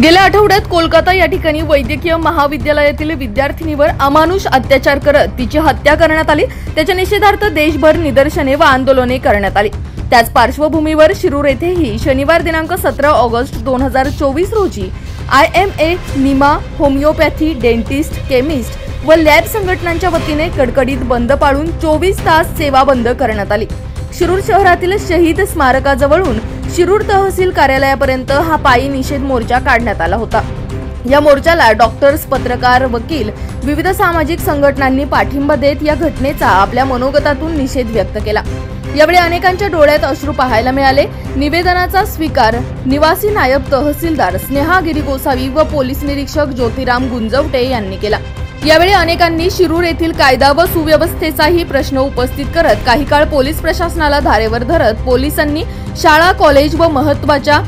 गेल्या आठवड्यात कोलकाता या ठिकाणी वैद्यकीय महाविद्यालयातील विद्यार्थिनीवर अमानुष अत्याचार करत तिची हत्या करण्यात आली। त्याच्या निषेधार्थ देशभर निदर्शने व आंदोलने करण्यात आली। त्याच पार्श्वभूमीवर शिरूर येथेही शनिवार दिनांक 17 ऑगस्ट 2024 रोजी IMA, Nima, homeopathy, dentist, chemist व लॅब संघटनांच्या वतीने कडकडीत बंद पाळून 24 तास सेवा बंद करण्यात आली। शिरूर शहरातील शहीद स्मारकाजवळून शिरूर तहसील कार्यालयापर्यंत हा पायी निषेध मोर्चा काढण्यात आला होता। या मोर्चाला डॉक्टर्स, पत्रकार, वकील, विविध सामाजिक संघटनांनी पाठिंबा देत या घटनेचा आपल्या मनोगतातून निषेध व्यक्त केला। यावेळी अनेकांच्या डोळ्यात अश्रू पाहायला मिळाले। निवेदनाचा स्वीकार निवासी नायब तहसीलदार स्नेहा गिरी गोसावी व पोलीस निरीक्षक ज्योतिराम गुंजवटे यांनी केला। यावेळी अनेकांनी शिरूर येथील कायदा व सुव्यवस्थेचाही प्रश्न उपस्थित करत काही काळ पोलीस प्रशासनाला धारेवर धरत पोलिसांनी शाळा, कॉलेज व महत्त्वाच्या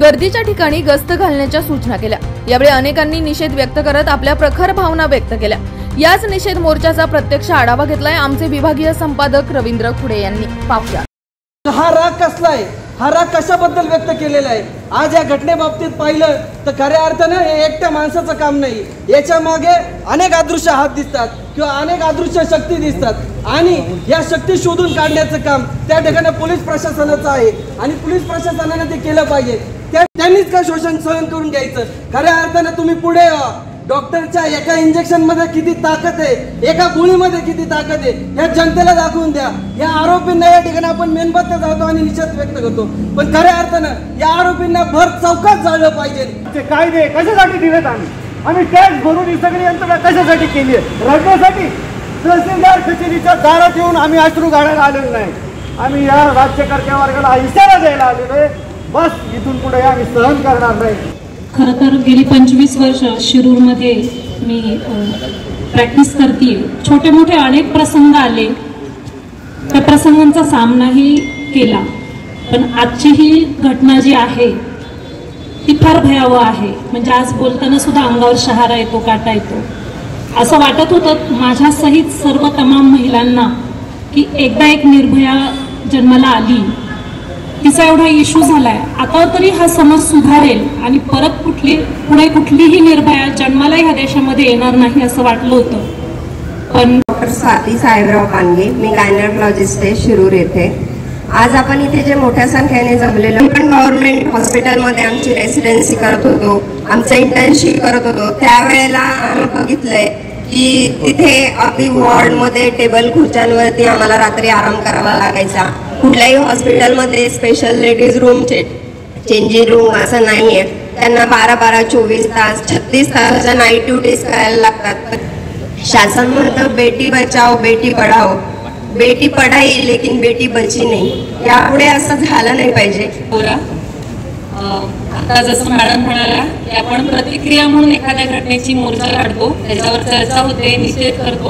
गर्दीच्या ठिकाणी गस्त घालण्याच्या सूचना केल्या। यावेळी अनेकांनी निषेध व्यक्त करत आपल्या प्रखर भावना व्यक्त केल्या। याच निषेध मोर्चाचा प्रत्यक्ष आढावा घेतलाय आमचे विभागीय संपादक रवींद्र खुडे यांनी। पाहूया हा राग कसला आहे, हा राग कशाबद्दल व्यक्त केलेला आहे। आज या घटनेबाबतीत पाहिलं तर खऱ्या अर्थानं हे एकट्या माणसाचं काम नाही, याच्या मागे अनेक अदृश्य हात दिसतात किंवा अनेक अदृश्य शक्ती दिसतात आणि या शक्ती शोधून काढण्याचं काम त्या ठिकाणी पोलीस प्रशासनाचं आहे आणि पोलीस प्रशासनाने ते केलं पाहिजे। त्यांनीच का शोषण सहन करून घ्यायचं। खऱ्या अर्थानं तुम्ही पुढे डॉक्टरच्या एका इंजेक्शन मध्ये किती ताकद आहे, एका गोळीमध्ये किती ताकद आहे या जनतेला दाखवून द्या। या आरोपींना या ठिकाणी आपण मेणबत्त्या जाळतो आणि निषेध व्यक्त करतो, पण खऱ्या अर्थानं या आरोपींना भर चौकात जाळलं पाहिजे। कायदे कशासाठी दिलेत आम्ही टॅक्स भरून ही सगळी यंत्रणा कशासाठी केली आहे? रडण्यासाठी? तहसीलदार कचेरीच्या दारात येऊन आम्ही अश्रू गाळायला आलेलो नाही, आम्ही या राज्यकर्त्या वर्गाला इशारा द्यायला आलेलो आहे। बस इथून पुढे आम्ही सहन करणार नाही। खरं तर गेली 25 वर्ष शिरूरमध्ये मी प्रॅक्टिस करते। छोटे मोठे अनेक प्रसंग आले, त्या प्रसंगांचा सामनाही केला, पण आजची ही घटना जी आहे ती फार भयावह आहे। म्हणजे आज बोलताना सुद्धा अंगावर शहारा येतो, काटा येतो। असं वाटत होतं माझ्यासहित सर्व तमाम महिलांना की एकदा एक निर्भया जन्माला आली, तिचा एवढा इश्यू झालाय, आता तरी हा समज सुधारेल आणि परत पुढे कुठलीही निर्भया जन्माला ह्या देशामध्ये येणार नाही असं वाटलं होतं। पण डॉक्टर स्वाती साहेबराव कानगे, मी गायनेकोलॉजिस्ट आहे शिरूर येथे। आज आपण इथे जे मोठ्या संख्येने जमलेलो, पण गव्हर्नमेंट हॉस्पिटलमध्ये आमची रेसिडेन्सी करत होतो, आमचं इंटर्नशिप करत होतो, त्यावेळेला आम्ही बघितलंय की तिथे अगदी वॉर्डमध्ये टेबल खुर्च्यांवरती आम्हाला रात्री आराम करावा लागायचा। कुठल्याही हॉस्पिटलमध्ये special ladies room, changing room असं नाही आहे। त्यांना 12-12, 24 तास, 36 तासाच्या नाईट ड्युटीज करायला लागतात। शासन म्हणतं बेटी बचाओ, बेटी पढाओ, बेटी पढाई लेकिन बेटी बची नाही। यापुढे असं झालं नाही पाहिजे। आता जसं मॅडम म्हणाल्या की आपण प्रतिक्रिया म्हणून एखाद्या घटनेची मोर्चा काढतो, त्याच्यावर चर्चा होते, निषेध करतो,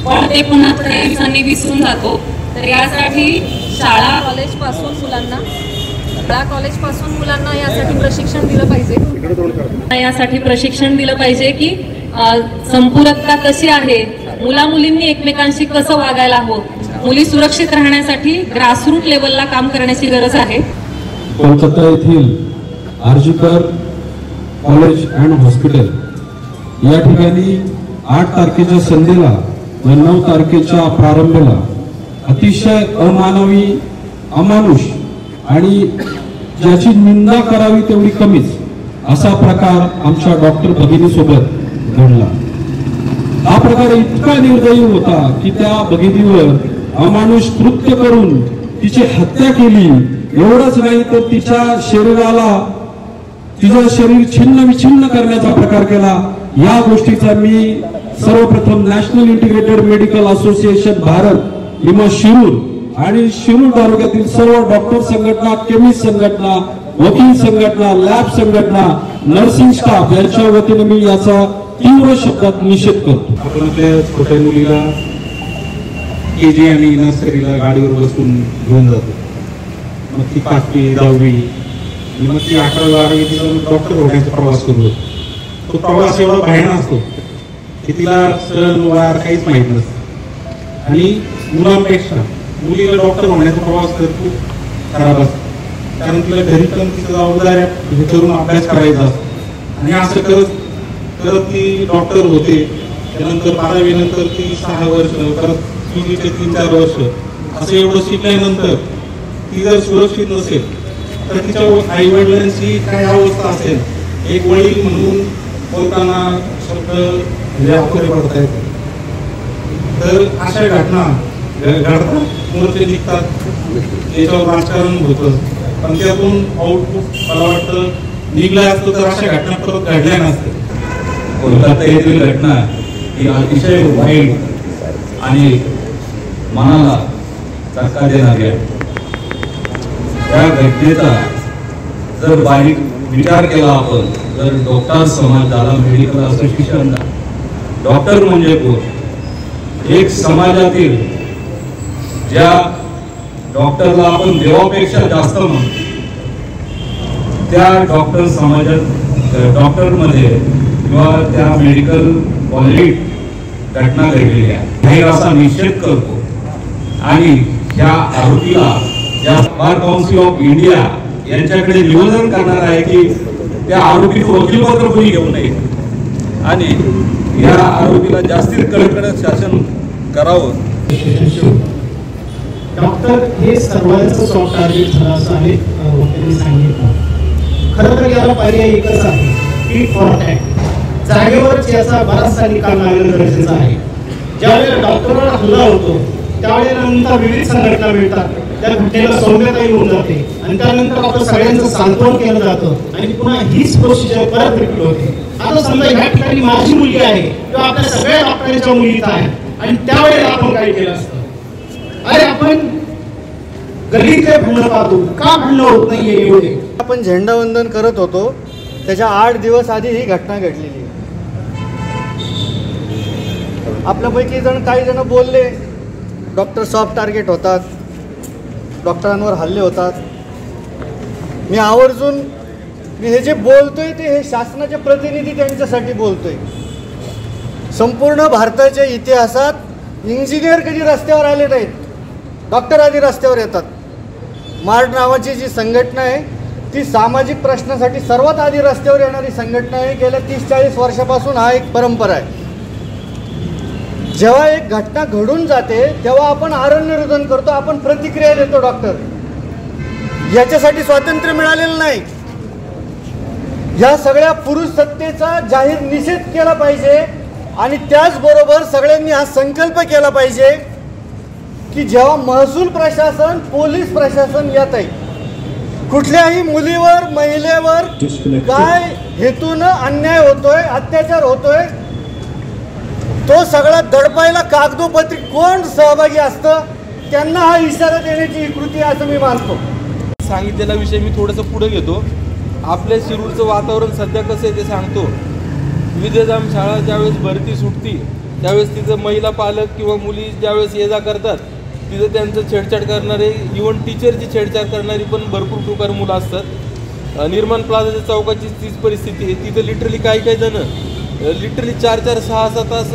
पण ते पुन्हा थोड्या दिवसांनी विसरून जातो। तर यासाठी शाळा कॉलेजपासून मुलांना यासाठी प्रशिक्षण दिलं पाहिजे की संपूरकता कशी आहे, मुला-मुलींनी एकमेकांशी कसं वागायला हवं, मुली सुरक्षित राहण्यासाठी ग्रासरूट लेवलला काम करण्याची गरज आहे। कोलकाता येथील आर्जीकर कॉलेज अँड हॉस्पिटल या ठिकाणी 8 तारखेच्या संध्येला व 9 तारखेच्या प्रारंभाला अतिशय अमानवी, अमानुष आणि ज्याची निंदा करावी तेवढी कमीच असा प्रकार आमच्या डॉक्टर भगिनी सोबत घडला। हा प्रकार इतका निर्दयी होता की त्या भगिनीवर अमानुष कृत्य करून तिची हत्या केली। एवढंच नाही तर तिच्या शरीराला, तिचं शरीर छिन्न विछिन्न करण्याचा प्रकार केला। या गोष्टीचा मी सर्वप्रथम national integrated medical association Bharat, Nima Shirur आणि शिरूर तालुक्यातील सर्व डॉक्टर संघटना, केमिस्ट संघटना, वकील संघटना, लॅब संघटना, नर्सिंग स्टाफ यांच्या वतीने मी याचा तीव्र शब्दात निषेध करतो। आपण आपल्या छोट्या मुलीला KG आणि नर्सरीला गाडीवर बसून घेऊन जातो, मग ती 5वी 10वी आणि मग ती 11वी 12वी डॉक्टर होण्याचा प्रवास करतो। तो प्रवास एवढा भयानक असतो की तिला सण वार काहीच माहीत नसतं आणि मुलांपेक्षा मुलीला डॉक्टर होण्याचा प्रवास तर खूप खराब असतो, कारण तिला घरी पण तिच्या जबाबदाऱ्या हे करून अभ्यास करायचा असतो। आणि असं करत करत ती डॉक्टर होते. त्यानंतर 12वी नंतर ती 6 वर्ष, परत PGचे 3-4 वर्ष, असं एवढं शिकल्यानंतर ती जर सुरक्षित नसेल तर तिच्या आई वडिलांची काय अवस्था असेल. एक वडील म्हणून बोलताना शब्द म्हणजे अपुरे पडत आहेत. तर अशा घटना घडतात, मोर्चे निघतात, त्याच्यावर राजकारण होतं, पण त्यातून आउटपुट मला वाटतं निघलं असतं तर अशा घटना परत घडल्या नसत्या. कोलकाता येथील घटना ही अतिशय वाईट आणि मनाला धक्का देणारी आहे. त्या घटनेचा जर बारीक विचार केला आपण, जर डॉक्टर समाज झाला, मेडिकल असोसिएशन, डॉक्टर म्हणजे कोण? एक समाजातील ज्या डॉक्टरला आपण देवापेक्षा जास्त म्हणतो त्या डॉक्टर समाजात, डॉक्टरमध्ये किंवा त्या मेडिकल कॉलेज घटना घडलेली आहे, असा निषेध करतो. आणि ह्या आरोपीला या बार काउन्सिल ऑफ इंडिया यांच्याकडे निवेदन करणार आहे की त्या आरोपीचं वकीलपत्र कोणी घेऊ नये आणि या आरोपीला जास्तीत कडकडक शासन करावं. डॉक्टर हे सर्वांचं सॉफ्ट टार्गेट झालं असं अनेक वकीलांनी सांगितलं. खरं तर याला पर्याय एकच आहे, टीट फॉर टॅट. जागेवरच याचा बराचसा निकाल लागणं गरजेचं आहे. ज्यावेळेला डॉक्टरवर हल्ला होतो त्यावेळेनंतर विविध संघटना मिळतात, त्या घटनेला सौम्यता येऊन जाते आणि त्यानंतर आपलं सगळ्यांचं सांत्वन केलं जातं आणि पुन्हा हीच प्रोसिजर परत रिपीट होते. आता समजा ह्या ठिकाणी माझी मुलगी आहे किंवा आपल्या सगळ्या डॉक्टरांच्या मुलीचा आहे आणि त्यावेळेला आपण काय केलं असतं? अरे आपण गल्लीतले भांडणं पाहतो, का भांडणं होत नाहीये एवढे? आपण झेंडावंदन करत होतो त्याच्या 8 दिवस आधी ही घटना घडलेली. आपल्यापैकी काही जण बोलले डॉक्टर सॉफ्ट टार्गेट होतात, डॉक्टरांवर हल्ले होतात. मी आवर्जून हे जे बोलतोय ते हे शासनाचे प्रतिनिधी त्यांच्यासाठी बोलतोय. संपूर्ण भारताच्या इतिहासात इंजिनियर कधी रस्त्यावर आले नाहीत, डॉक्टर आधी रस्त्यावर येतात. मार्ड नावाची जी संघटना आहे ती सामाजिक प्रश्नासाठी सर्वात आधी रस्त्यावर येणारी संघटना आहे. गेल्या 30-40 वर्षापासून हा एक परंपरा आहे. जेव्हा एक घटना घडून जाते तेव्हा आपण आरण्यरोधन करतो, आपण प्रतिक्रिया देतो. डॉक्टर याच्यासाठी स्वातंत्र्य मिळालेलं नाही. या सगळ्या पुरुष सत्तेचा जाहीर निषेध केला पाहिजे आणि त्याचबरोबर सगळ्यांनी हा संकल्प केला पाहिजे की जेव्हा महसूल प्रशासन, पोलीस प्रशासन यात आहे, कुठल्याही मुलीवर, महिलेवर काय हेतूनं अन्याय होतोय, अत्याचार होतोय, तो सगळा दडपायला कागदोपत्री कोण सहभागी असतं त्यांना हा इशारा देण्याची ही कृती असं मी मानतो. सांगितलेला विषय मी थोडंसं पुढे घेतो. आपल्या शिरूरचं वातावरण सध्या कसं आहे ते सांगतो. विद्याधाम शाळा ज्यावेळेस भरती सुटती त्यावेळेस तिथं महिला पालक किंवा मुली ज्यावेळेस ये जा करतात तिथं त्यांचं छेडछाड करणारे, इव्हन टीचरची छेडछाड करणारी पण भरपूर प्रकार मुलं असतात. निर्माण प्लाझाच्या चौकाची तीच परिस्थिती आहे. तिथं लिटरली काही जण लिटरली 4-4, 6-6 तास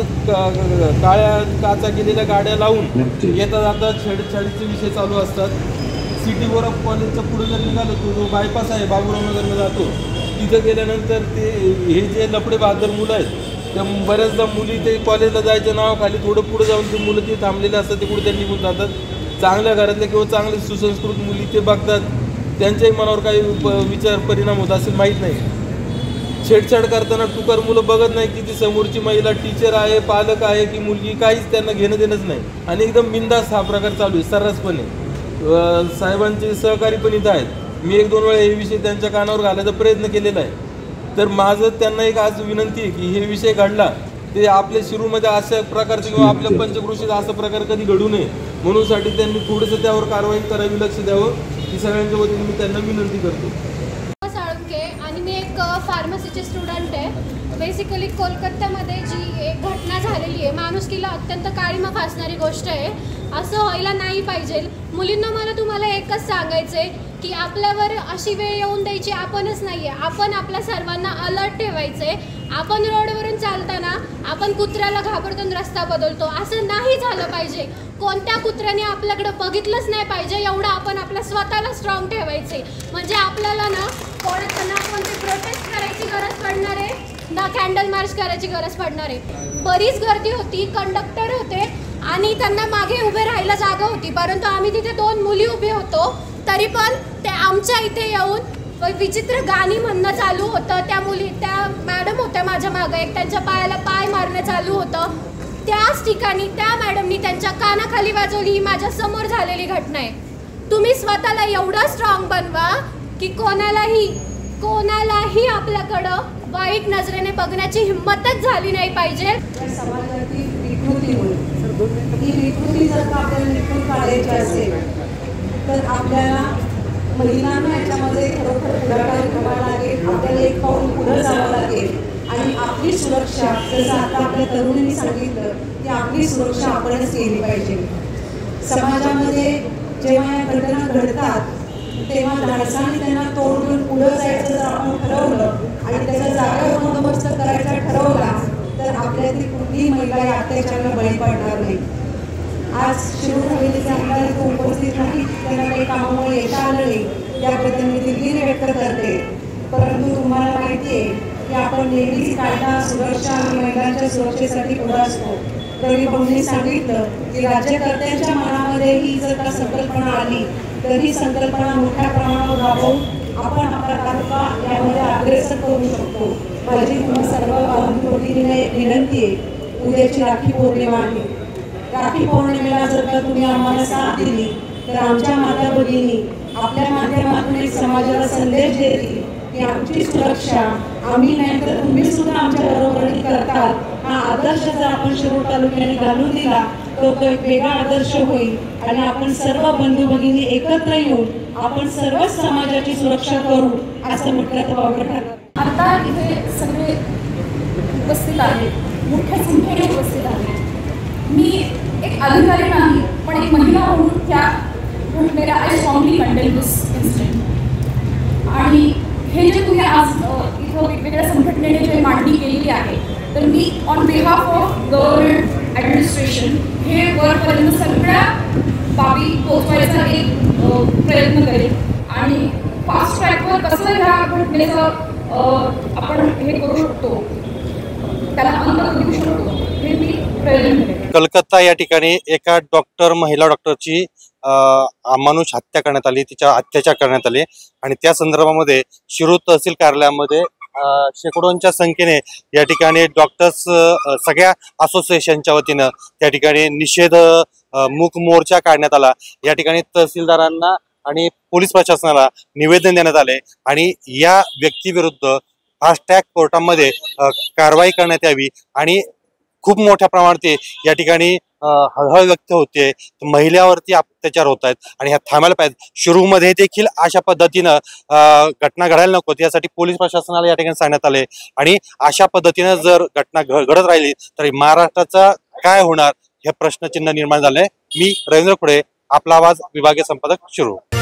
काळ्या काचा केलेल्या गाड्या लावून येता जाता छेडछाडीचे विषय चालू असतात. सिटी ऑफ कॉलेजचा पुढे जर निघालो तो जो बायपास आहे बाबुरावनगरला जातो तिथं गेल्यानंतर ते हे जे लफडे बहादर मुलं आहेत त्या बऱ्याचदा मुली ते कॉलेजला जायच्या नावाखाली थोडं पुढे जाऊन ते मुलं ते थांबलेले असतात, ते कुठे त्यांनी निघून जातात. चांगल्या घरातल्या किंवा चांगले सुसंस्कृत मुली ते बघतात, त्यांच्याही मनावर काही विचार परिणाम होत असेल माहीत नाही. छेडछाड करताना टुकार मुलं बघत नाही की ती समोरची महिला टीचर आहे, पालक आहे की मुलगी, काहीच त्यांना घेणं देणंच नाही आणि एकदम बिंदास हा प्रकार चालू आहे सर्रासपणे. साहेबांचे सहकारी पण इथं आहेत. मी 1-2 वेळा हे विषय त्यांच्या कानावर घालायचा प्रयत्न केलेला आहे. तर माझं त्यांना एक आज विनंती आहे की हे विषय घडला ते आपल्या शिरूरमध्ये अशा प्रकारचे किंवा आपल्या पंचक्रोशीत असा प्रकार कधी घडू नये म्हणून साठी त्यांनी थोडंसं त्यावर कारवाई करावी, लक्ष द्यावं ही सगळ्यांच्या वतीने मी त्यांना विनंती करतो. आणि मी एक फार्मसीचे स्टुडंट आहे. बेसिकली कोलकात्यामध्ये जी एक घटना झालेली आहे माणुसकीला अत्यंत काळीमा फासणारी गोष्ट आहे. असं व्हायला नाही पाहिजे. मुलींना मला तुम्हाला एकच सांगायचं आहे की आपल्यावर अशी वेळ येऊन द्यायची आपणच नाही आहे. आपण आपल्या सर्वांना अलर्ट ठेवायचं आहे. आपण रोडवरून चालताना आपण कुत्र्याला घाबरतून रस्ता बदलतो, असं नाही झालं पाहिजे. कोणत्या कुत्र्याने आपल्याकडे बघितलंच नाही पाहिजे एवढं आपण आपल्या स्वतःला स्ट्रॉंग ठेवायचे. म्हणजे आपल्याला ना कोणाचं ना कोणते प्रोटेस्ट करायची गरज पडणार मला कॅन्डल मार्च करायची गरज पडणार आहे. बरीच गर्दी होती, कंडक्टर होते आणि त्यांना मागे उभे राहायला जागा होती, परंतु आम्ही तिथे 2 मुली उभे होतो, तरी पण ते आमच्या इथे येऊन विचित्र गाणी म्हणणं चालू होतं. त्या मॅडम होत्या माझ्या मागे, एक त्यांच्या पायाला पाय मारणं चालू होतं. त्याच ठिकाणी त्या मॅडमनी त्यांच्या कानाखाली वाजवली. ही माझ्या समोर झालेली घटना आहे. तुम्ही स्वतःला एवढं स्ट्रॉंग बनवा की कोणालाही आपल्याकडं वाईट नजरेने बघण्याची हिंमतच झाली नाही पाहिजे. समाजातील विकृती ही विकृती जर का आपल्याला निघून काढायची असेल तर आपल्याला महिलांना याच्यामध्ये खरोखर पुढाकार घ्यावा लागेल. आपल्याला एक पाऊल पुढे जावं लागेल आणि आपली सुरक्षा, जसं आता आपल्या तरुणींनी सांगितलं की आपली सुरक्षा आपणच केली पाहिजे. समाजामध्ये जेव्हा या घटना घडतात तेव्हा धाडसाने त्यांना तोड देऊन पुढे जायचं जर आपण ठरवलं आणि त्याचा जागेवर बंदोबस्त करायचा ठरवला तर आपल्यातील कुठलीही महिला या अत्याचाराला बळी पडणार नाही. आज शिरूर हवेलीचे आमदार इथे उपस्थित नाही, त्यांना काही कामामुळे येता आलं नाही, याबद्दल मी दिलगिरी व्यक्त करते. परंतु तुम्हाला माहिती आहे की आपण नेहमीच कायदा, सुरक्षा आणि महिलांच्या सुरक्षेसाठी पुढे असतो. रवी भाऊंनी सांगितलं की राज्यकर्त्यांच्या मनामध्ये ही जर का संकल्पना आली तर ही संकल्पना मोठ्या प्रमाणावर राबवून आपण आपला तालुका यामध्ये अग्रेसर करू शकतो. माझी तुम्ही सर्व बांधवभगिनींना विनंती आहे, उद्याची राखी पौर्णिमा आहे. राखी पौर्णिमेला जर का तुम्ही आम्हाला साथ दिली तर आमच्या माता भगिनी आपल्या माध्यमातून एक समाजाला संदेश देतील की आमची सुरक्षा आम्ही नाही तर तुम्ही सुद्धा आमच्या बरोबरीने करतात. हा आदर्श जर आपण शिरूर तालुक्याने घालून दिला तो एक वेगळा आदर्श होईल आणि आपण सर्व बंधू भगिनी एकत्र येऊन आपण सर्वच समाजाची सुरक्षा करू असं म्हटलं तर वावगं ठरणार. आता इथे सगळे उपस्थित आहेत, मोठ्या संख्येने उपस्थित आहेत. मी एक अधिकारी नाही पण एक महिला म्हणून त्या घटनेला I strongly condemn this incident. आणि हे जे तुम्ही आज इथं वेगवेगळ्या संघटनेने जे मांडणी केलेली आहे तर me on behalf of government administration हे वरपर्यंत सगळ्या बाबी पोचवायचा एक प्रयत्न करेल आणि फास्ट ट्रॅकवर कसं ह्या घटनेचं आपण हे करू शकतो, त्याला अंत देऊ शकतो, हे मी प्रयत्न करेन. कलकत्ता या ठिकाणी एका महिला डॉक्टरची अमानुष हत्या करण्यात आली, तिच्या अत्याचार करण्यात आले आणि त्या संदर्भामध्ये शिरूर तहसील कार्यालयामध्ये शेकडोंच्या संख्येने या ठिकाणी डॉक्टर्स सगळ्या असोसिएशनच्या वतीनं त्या ठिकाणी निषेध मूक मोर्चा काढण्यात आला. या ठिकाणी तहसीलदारांना आणि पोलीस प्रशासनाला निवेदन देण्यात आले आणि या व्यक्तीविरुद्ध फास्ट ट्रॅक कोर्टामध्ये कारवाई करण्यात यावी आणि खूप मोठ्या प्रमाणात या ठिकाणी हळहळ व्यक्त होते, महिलावरती अत्याचार होत आहेत आणि ह्या थांबायला पाहिजे. शिरूरमध्ये देखील अशा पद्धतीनं घटना घडायला नको यासाठी पोलीस प्रशासनाला या ठिकाणी सांगण्यात आले आणि अशा पद्धतीनं जर घटना घडत राहिली तर महाराष्ट्राचा काय होणार हे प्रश्नचिन्ह निर्माण झालंय. मी रवींद्र खुडे, आपला आवाज, विभागीय संपादक, शिरूर.